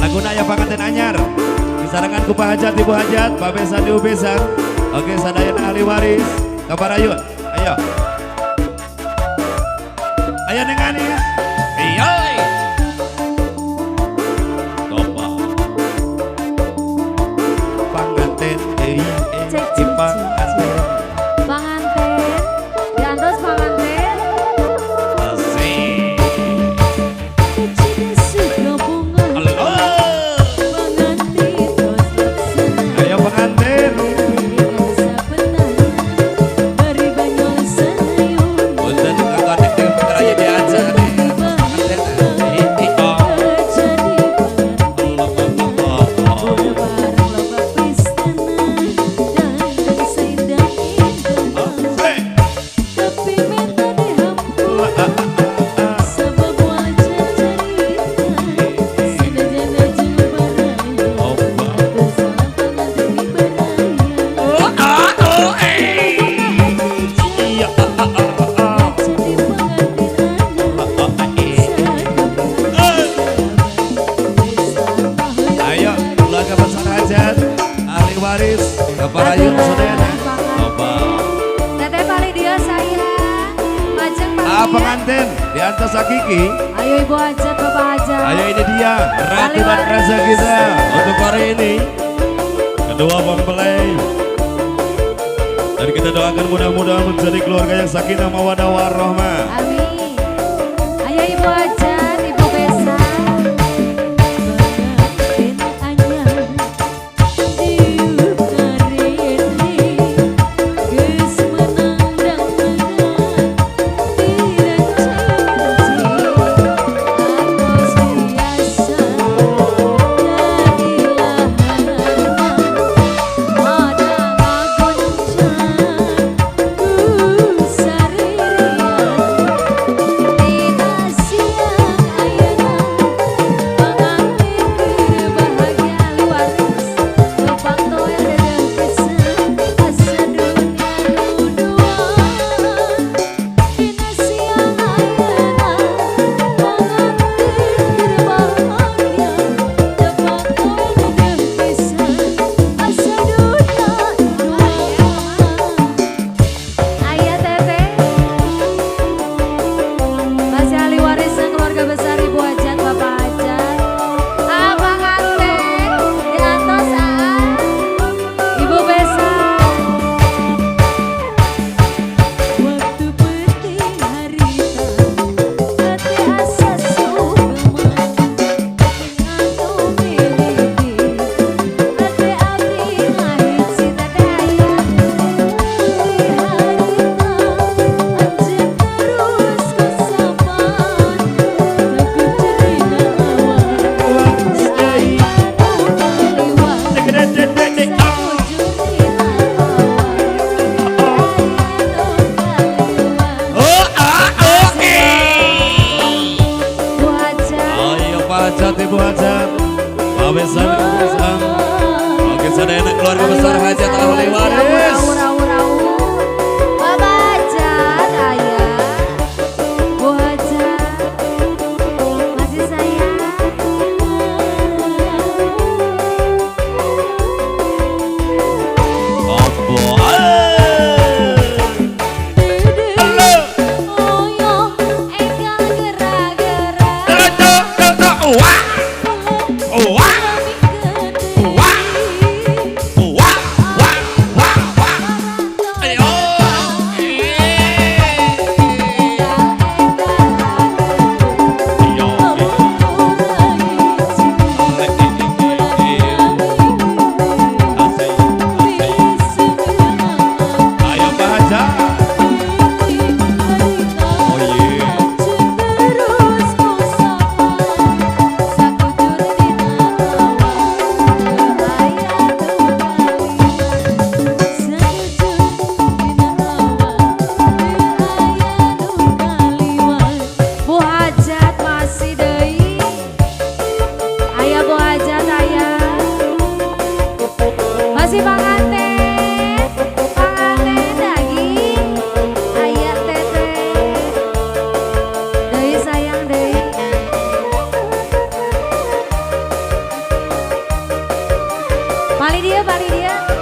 Laguna ya panganten anyar. Disarangan ku Pak Hajat, Ibu Hajat, Pak Besan, Ibu Besan. Oke, sadayana ahli waris. Kabar ayun. Ayo. Ayo Neng Anis. Iya. Topa. Panganten di panganten. Panganten. Diantos panganten. Asik. Ayo pengantin. Punten kakonek dengan pengeraya diajar nih. Ayo keluarga besar Hajat, ahli waris, keparayun saudara. Coba. Teteh paling dia sayang. Majeng Pengantin di atas Hakiki. Ayo Ibu Hajat, Bapak Hajat. Ayo ini dia ratu dan raja kita untuk hari ini. Kedua mempelai. Dan kita doakan mudah-mudahan menjadi keluarga yang sakinah mawaddah warahmah. Amin. Ayo Ibu Hajat, Ibu Besan. Ibu Hajat, Pak Besan, Ibu Besan. Oke, sadayana keluarga besar Hajat ahli waris. Bapak Hajat, ayah. Bu Hajat, masih sayang. Pali dia, pali dia.